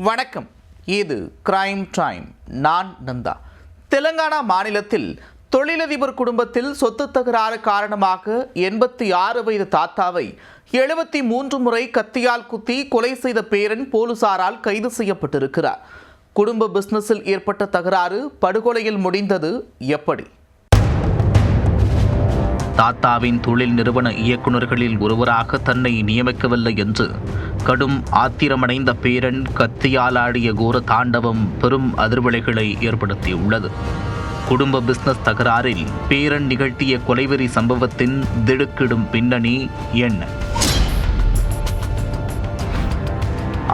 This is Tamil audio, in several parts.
வணக்கம். இது கிரைம் டைம். நான் நந்தா. தெலங்கானா மாநிலத்தில் தொழிலதிபர் குடும்பத்தில் சொத்து தகராறு காரணமாக 86 வயது தாத்தாவை 73 முறை கத்தியால் குத்தி கொலை செய்த பேரன் போலீசாரால் கைது செய்யப்பட்டிருக்கிறார். குடும்ப பிசினஸில் ஏற்பட்ட தகராறு படுகொலையில் முடிந்தது எப்படி? தாத்தாவின் தொழில் நிறுவன இயக்குநர்களில் ஒருவராக தன்னை நியமிக்கவில்லை என்று கடும் ஆத்திரமடைந்த பேரன் கத்தியால் ஆடிய கோர தாண்டவம் பெரும் அதிர்வலைகளை ஏற்படுத்தியுள்ளது. குடும்ப பிசினஸ் தகராறில் பேரன் நிகழ்த்திய கொலைவெறி சம்பவத்தின் திடுக்கிடும் பின்னணி என்ன?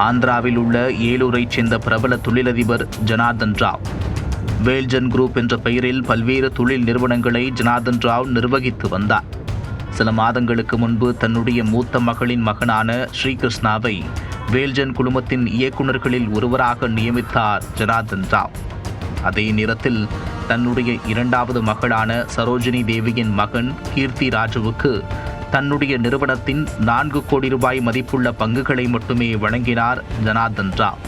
ஆந்திராவில் உள்ள ஏலூரைச் சேர்ந்த பிரபல தொழிலதிபர் ஜனார்தன் ராவ் வேல்ஜன் குரூப் என்ற பெயரில் பல்வேறு தொழில் நிறுவனங்களை ஜனார்தன் ராவ் நிர்வகித்து வந்தார். சில மாதங்களுக்கு முன்பு தன்னுடைய மூத்த மகளின் மகனான ஸ்ரீகிருஷ்ணாவை வேல்ஜன் குழுமத்தின் இயக்குநர்களில் ஒருவராக நியமித்தார் ஜனார்தன் ராவ். அதே நேரத்தில் தன்னுடைய இரண்டாவது மகளான சரோஜினி தேவியின் மகன் கீர்த்தி ராஜுவுக்கு தன்னுடைய நிறுவனத்தின் 4 கோடி ரூபாய் மதிப்புள்ள பங்குகளை மட்டுமே வழங்கினார் ஜனார்தன் ராவ்.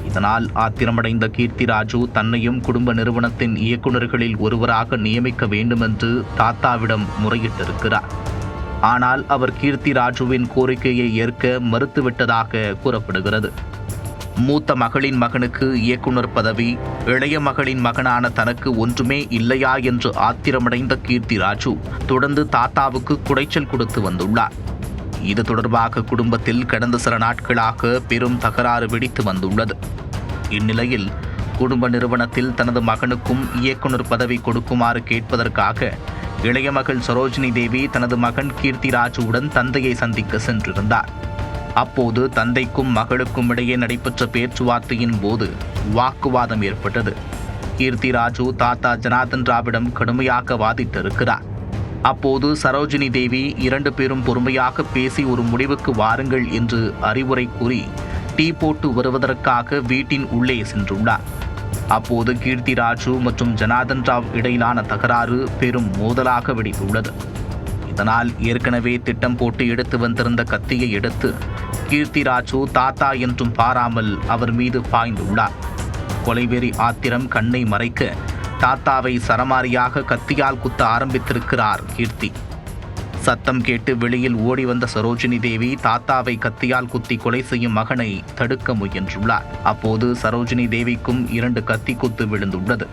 இதனால் ஆத்திரமடைந்த கீர்த்தி ராஜு தன்னையும் குடும்ப நிறுவனத்தின் இயக்குநர்களில் ஒருவராக நியமிக்க வேண்டுமென்று தாத்தாவிடம் முறையிட்டிருக்கிறார். ஆனால் அவர் கீர்த்தி ராஜுவின் கோரிக்கையை ஏற்க மறுத்துவிட்டதாக கூறப்படுகிறது. மூத்த மகளின் மகனுக்கு இயக்குனர் பதவி, இளைய மகளின் மகனான தனக்கு ஒன்றுமே இல்லையா என்று ஆத்திரமடைந்த கீர்த்தி ராஜு தொடர்ந்து தாத்தாவுக்கு குடைச்சல் கொடுத்து வந்துள்ளார். இது தொடர்பாக குடும்பத்தில் கடந்த சில நாட்களாக பெரும் தகராறு வெடித்து வந்துள்ளது. இந்நிலையில் குடும்ப நிறுவனத்தில் தனது மகனுக்கும் இயக்குனர் பதவி கொடுக்குமாறு கேட்பதற்காக இளைய மகள் சரோஜினி தேவி தனது மகன் கீர்த்தி ராஜுவுடன் தந்தையை சந்திக்க சென்றிருந்தார். அப்போது தந்தைக்கும் மகளுக்கும் இடையே நடைபெற்ற பேச்சுவார்த்தையின் போது வாக்குவாதம் ஏற்பட்டது. கீர்த்தி ராஜு தாத்தா ஜனார்தன் ராவிடம் கடுமையாக வாதிட்டிருக்கிறார். அப்போது சரோஜினி தேவி 2 பேரும் பொறுமையாக பேசி ஒரு முடிவுக்கு வாருங்கள் என்று அறிவுரை கூறி டீ போட்டு வருவதற்காக வீட்டின் உள்ளே சென்றுள்ளார். அப்போது கீர்த்தி ராஜு மற்றும் ஜனார்தன் ராவ் இடையிலான தகராறு பெரும் மோதலாக வெடித்துள்ளது. இதனால் ஏற்கனவே திட்டம் போட்டு எடுத்து வந்திருந்த கத்தியை எடுத்து கீர்த்தி ராஜு தாத்தா என்றும் பாராமல் அவர் மீது பாய்ந்துள்ளார். கொலைவெறி ஆத்திரம் கண்ணை மறைக்க தாத்தாவை சரமாரியாக கத்தியால் குத்த ஆரம்பித்திருக்கிறார் கீர்த்தி. சத்தம் கேட்டு வெளியில் ஓடி வந்த சரோஜினி தேவி தாத்தாவை கத்தியால் குத்தி கொலை செய்யும் மகனை தடுக்க முயன்றுள்ளார். அப்போது சரோஜினி தேவிக்கும் 2 கத்தி குத்து விழுந்துள்ளது.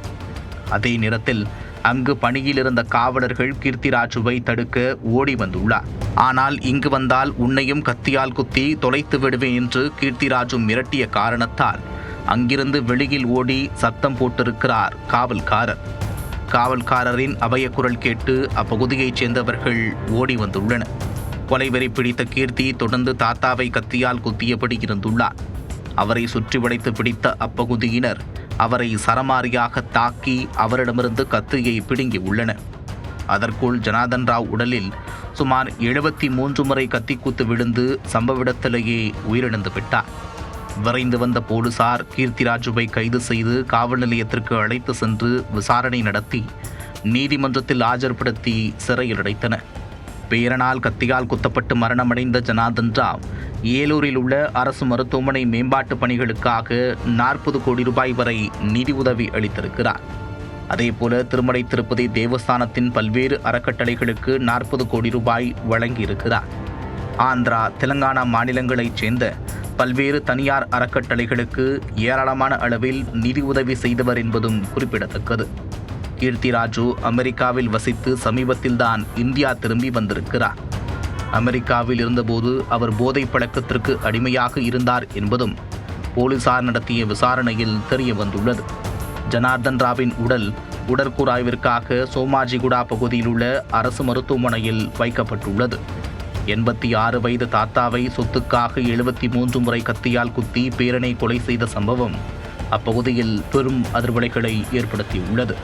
அதே நேரத்தில் அங்கு பணியில் இருந்த காவலர்கள் கீர்த்தி ராஜுவை தடுக்க ஓடி வந்துள்ளார். ஆனால் இங்கு வந்தால் உன்னையும் கத்தியால் குத்தி தொலைத்து விடுவேன் என்று கீர்த்தி ராஜு மிரட்டிய காரணத்தால் அங்கிருந்து வெளியில் ஓடி சத்தம் போட்டிருக்கிறார் காவல்காரர். காவல்காரரின் அபயக்குரல் கேட்டு அப்பகுதியைச் சேர்ந்தவர்கள் ஓடி வந்துள்ளனர். கொலைவெறி பிடித்த கீர்த்தி தொடர்ந்து தாத்தாவை கத்தியால் குத்தியபடி இருந்துள்ளார். அவரை சுற்றி வளைத்து பிடித்த அப்பகுதியினர் அவரை சரமாரியாக தாக்கி அவரிடமிருந்து கத்தியை பிடுங்கி உள்ளனர். அதற்குள் ஜனார்தன் ராவ் உடலில் சுமார் 73 முறை கத்திக்குத்து விழுந்து சம்பவ இடத்திலேயே உயிரிழந்து விட்டார். விரைந்து வந்த போலீசார் கீர்த்தி ராஜுவை கைது செய்து காவல் நிலையத்திற்கு அழைத்து சென்று விசாரணை நடத்தி நீதிமன்றத்தில் ஆஜர்படுத்தி சிறையில் அடைத்தனர். பேரனால் கத்தியால் குத்தப்பட்டு மரணமடைந்த ஜனார்தன் ராவ் ஏலூரில் உள்ள அரசு மருத்துவமனை மேம்பாட்டு பணிகளுக்காக 40 கோடி ரூபாய் வரை நிதி உதவி அளித்திருக்கிறார். அதேபோல திருமலை திருப்பதி தேவஸ்தானத்தின் பல்வேறு அறக்கட்டளைகளுக்கு 40 கோடி ரூபாய் வழங்கியிருக்கிறார். ஆந்திரா, தெலங்கானா மாநிலங்களைச் சேர்ந்த பல்வேறு தனியார் அறக்கட்டளைகளுக்கு ஏராளமான அளவில் நிதி உதவி செய்தவர் என்பதும் குறிப்பிடத்தக்கது. கீர்த்தி ராஜு அமெரிக்காவில் வசித்து சமீபத்தில்தான் இந்தியா திரும்பி வந்திருக்கிறார். அமெரிக்காவில் இருந்தபோது அவர் போதை பழக்கத்திற்கு அடிமையாக இருந்தார் என்பதும் போலீசார் நடத்திய விசாரணையில் தெரிய வந்துள்ளது. ஜனார்தன் ராவின் உடல் உடற்கூறாய்விற்காக சோமாஜிகுடா பகுதியில் உள்ள அரசு மருத்துவமனையில் வைக்கப்பட்டுள்ளது. 86 வயது தாத்தாவை சொத்துக்காக 73 முறை கத்தியால் குத்தி பேரனை கொலை செய்த சம்பவம் அப்பகுதியில் பெரும் அதிர்வலைகளை ஏற்படுத்தியுள்ளது.